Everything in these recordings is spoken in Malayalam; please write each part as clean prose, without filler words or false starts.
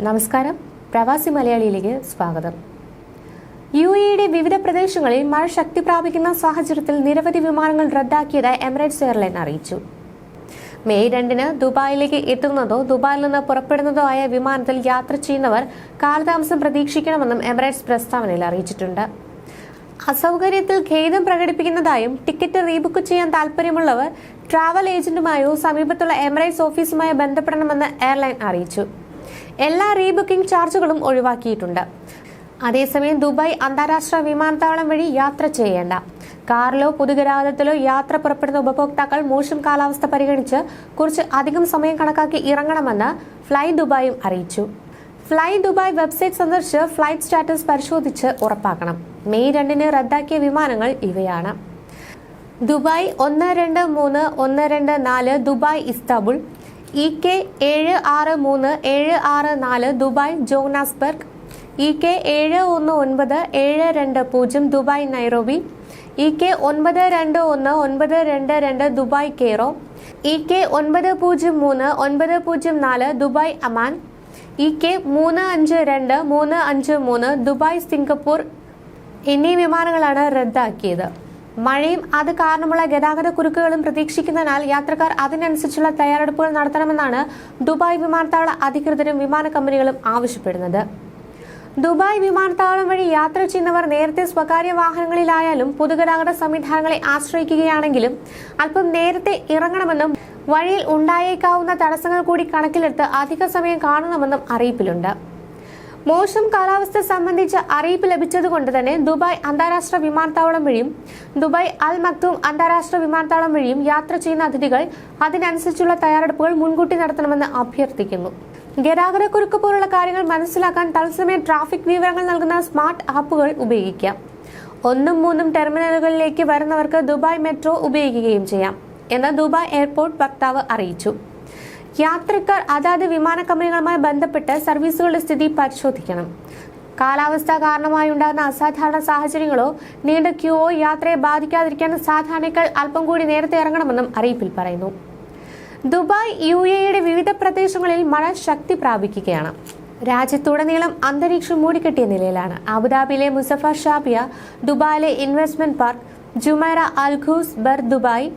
നമസ്കാരം, പ്രവാസി മലയാളിയിലേക്ക് സ്വാഗതം. യുഎഇയുടെ വിവിധ പ്രദേശങ്ങളിൽ മഴ ശക്തി പ്രാപിക്കുന്ന സാഹചര്യത്തിൽ നിരവധി വിമാനങ്ങൾ റദ്ദാക്കിയതായി എമിറേറ്റ്സ് എയർലൈൻ അറിയിച്ചു. മെയ് 2-ന് ദുബായിലേക്ക് എത്തുന്നതോ ദുബായിൽ നിന്ന് പുറപ്പെടുന്നതോ ആയ വിമാനത്തിൽ യാത്ര ചെയ്യുന്നവർ കാലതാമസം പ്രതീക്ഷിക്കണമെന്നും എമിറേറ്റ്സ് പ്രസ്താവനയിൽ അറിയിച്ചിട്ടുണ്ട്. അസൗകര്യത്തിൽ ഖേദം പ്രകടിപ്പിക്കുന്നതായും ടിക്കറ്റ് റീബുക്ക് ചെയ്യാൻ താൽപര്യമുള്ളവർ ട്രാവൽ ഏജന്റുമായോ സമീപത്തുള്ള എമിറേറ്റ്സ് ഓഫീസുമായോ ബന്ധപ്പെടണമെന്ന് എയർലൈൻ അറിയിച്ചു. എല്ലാ റീബുക്കിംഗ് ചാർജുകളും ഒഴിവാക്കിയിട്ടുണ്ട്. അതേസമയം ദുബായ് അന്താരാഷ്ട്ര വിമാനത്താവളം വഴി യാത്ര ചെയ്യേണ്ട. കാറിലോ പൊതുഗതാഗതത്തിലോ യാത്ര പുറപ്പെടുന്ന ഉപഭോക്താക്കൾ മോശം കാലാവസ്ഥ പരിഗണിച്ച് കുറച്ച് അധികം സമയം കണക്കാക്കി ഇറങ്ങണമെന്ന് ഫ്ലൈ ദുബായും അറിയിച്ചു. ഫ്ലൈ ദുബായ് വെബ്സൈറ്റ് സന്ദർശിച്ച് ഫ്ലൈറ്റ് സ്റ്റാറ്റസ് പരിശോധിച്ച് ഉറപ്പാക്കണം. മെയ് 2-ന് റദ്ദാക്കിയ വിമാനങ്ങൾ ഇവയാണ്: Dubai 123, 124 Dubai Istanbul, EK 763, 764 Dubai Johannesburg, EK 719, 720 Dubai Nairobi, EK 921, 922 Dubai Cairo, EK 903, 904 Dubai Amman, EK 352, 353 Dubai Singapore എന്നീ വിമാനങ്ങളാണ് റദ്ദാക്കിയത്. മഴയും അത് കാരണമുള്ള ഗതാഗത കുരുക്കുകളും പ്രതീക്ഷിക്കുന്നതിനാൽ യാത്രക്കാർ അതിനനുസരിച്ചുള്ള തയ്യാറെടുപ്പുകൾ നടത്തണമെന്നാണ് ദുബായ് വിമാനത്താവള അധികൃതരും വിമാന കമ്പനികളും ആവശ്യപ്പെടുന്നത്. ദുബായ് വിമാനത്താവളം വഴി യാത്ര ചെയ്യുന്നവർ നേരത്തെ സ്വകാര്യ വാഹനങ്ങളിലായാലും പൊതുഗതാഗത സംവിധാനങ്ങളെ ആശ്രയിക്കുകയാണെങ്കിലും അല്പം നേരത്തെ ഇറങ്ങണമെന്നും വഴിയിൽ ഉണ്ടായേക്കാവുന്ന തടസ്സങ്ങൾ കൂടി കണക്കിലെടുത്ത് അധിക സമയം കാണണമെന്നും അറിയിപ്പിലുണ്ട്. മോശം കാലാവസ്ഥ സംബന്ധിച്ച അറിയിപ്പ് ലഭിച്ചതുകൊണ്ട് തന്നെ ദുബായ് അന്താരാഷ്ട്ര വിമാനത്താവളം വഴിയും ദുബായ് അൽ മക്തൂം അന്താരാഷ്ട്ര വിമാനത്താവളം വഴിയും യാത്ര ചെയ്യുന്ന അതിഥികൾ അതിനനുസരിച്ചുള്ള തയ്യാറെടുപ്പുകൾ മുൻകൂട്ടി നടത്തണമെന്ന് അഭ്യർത്ഥിക്കുന്നു. ഗതാഗതക്കുരുക്ക് പോലുള്ള കാര്യങ്ങൾ മനസ്സിലാക്കാൻ തത്സമയ ട്രാഫിക് വിവരങ്ങൾ നൽകുന്ന സ്മാർട്ട് ആപ്പുകൾ ഉപയോഗിക്കാം. 1ഉം 3ഉം ടെർമിനലുകളിലേക്ക് വരുന്നവർക്ക് ദുബായ് മെട്രോ ഉപയോഗിക്കുകയും ചെയ്യാം എന്ന് ദുബായ് എയർപോർട്ട് വക്താവ് അറിയിച്ചു. യാത്രക്കാർ അതാത് വിമാന കമ്പനികളുമായി ബന്ധപ്പെട്ട് സർവീസുകളുടെ സ്ഥിതി പരിശോധിക്കണം. കാലാവസ്ഥ കാരണമായി ഉണ്ടാകുന്ന അസാധാരണ സാഹചര്യങ്ങളോ നീണ്ട ക്യൂവോ യാത്രയെ ബാധിക്കാതിരിക്കാൻ സാധാരണക്കാൾ അല്പം കൂടി നേരത്തെ ഇറങ്ങണമെന്നും അറിയിപ്പിൽ പറയുന്നു. ദുബായ് UAEയുടെ വിവിധ പ്രദേശങ്ങളിൽ മഴ ശക്തി പ്രാപിക്കുകയാണ്. രാജ്യത്തുടനീളം അന്തരീക്ഷം മൂടിക്കെട്ടിയ നിലയിലാണ്. അബുദാബിയിലെ മുസഫർ ഷാബിയ, ദുബായിലെ investment park, Jumeirah, Al Quoz, Bur Dubai,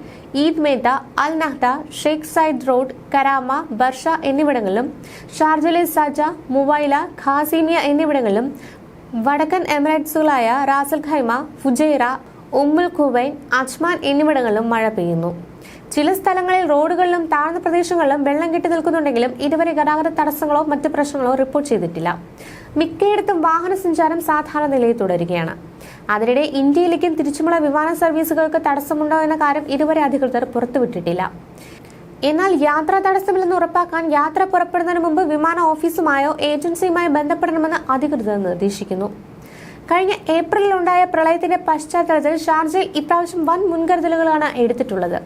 Oud Metha, Al Nahda, Sheikh Zayed road, Karama, Barsha എന്നിവിടങ്ങളിലും ഷാർജയിലെ സജ, മുവൈല, ഖാസിമിയ എന്നിവിടങ്ങളിലും വടക്കൻ എമിറേറ്റ്സുകളായ Ras al Khaimah, Fujairah, Umm al Quwain, Ajman എന്നിവിടങ്ങളിലും മഴ പെയ്യുന്നു. ചില സ്ഥലങ്ങളിൽ റോഡുകളിലും താഴ്ന്ന പ്രദേശങ്ങളിലും വെള്ളം കെട്ടി നിൽക്കുന്നുണ്ടെങ്കിലും ഇതുവരെ ഗതാഗത തടസ്സങ്ങളോ മറ്റ് പ്രശ്നങ്ങളോ റിപ്പോർട്ട് ചെയ്തിട്ടില്ല. മിക്കയിടത്തും വാഹന സഞ്ചാരം സാധാരണ നിലയിൽ തുടരുകയാണ്. അതിനിടെ ഇന്ത്യയിലേക്കും തിരിച്ചുമുള്ള വിമാന സർവീസുകൾക്ക് തടസ്സമുണ്ടോ എന്ന കാര്യം ഇതുവരെ അധികൃതർ പുറത്തുവിട്ടിട്ടില്ല. എന്നാൽ യാത്രാ തടസ്സമില്ലെന്ന് ഉറപ്പാക്കാൻ യാത്ര പുറപ്പെടുന്നതിന് മുമ്പ് വിമാന ഓഫീസുമായോ ഏജൻസിയുമായോ ബന്ധപ്പെടണമെന്ന് അധികൃതർ നിർദ്ദേശിക്കുന്നു. കഴിഞ്ഞ ഏപ്രിലിൽ ഉണ്ടായ പ്രളയത്തിന്റെ പശ്ചാത്തലത്തിൽ ഷാർജയിൽ ഇപ്രാവശ്യം വൻ മുൻകരുതലുകളാണ് എടുത്തിട്ടുള്ളത്.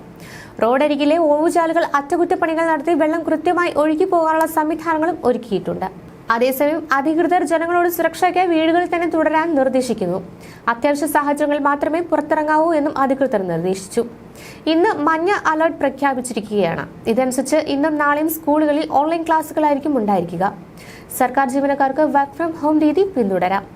റോഡരികിലെ ഓവുചാലുകൾ അറ്റകുറ്റപ്പണികൾ നടത്തി വെള്ളം കൃത്യമായി ഒഴുകി പോകാനുള്ള സംവിധാനങ്ങളും ഒരുക്കിയിട്ടുണ്ട്. അതേസമയം അധികൃതർ ജനങ്ങളോട് സുരക്ഷയ്ക്കായി വീടുകളിൽ തന്നെ തുടരാൻ നിർദ്ദേശിക്കുന്നു. അത്യാവശ്യ സാഹചര്യങ്ങളിൽ മാത്രമേ പുറത്തിറങ്ങാവൂ എന്നും അധികൃതർ നിർദ്ദേശിച്ചു. ഇന്ന് മഞ്ഞ അലർട്ട് പ്രഖ്യാപിച്ചിരിക്കുകയാണ്. ഇതനുസരിച്ച് ഇന്നും നാളെയും സ്കൂളുകളിൽ ഓൺലൈൻ ക്ലാസുകളായിരിക്കും ഉണ്ടായിരിക്കുക. സർക്കാർ ജീവനക്കാർക്ക് വർക്ക് ഫ്രം ഹോം രീതി പിന്തുടരാം.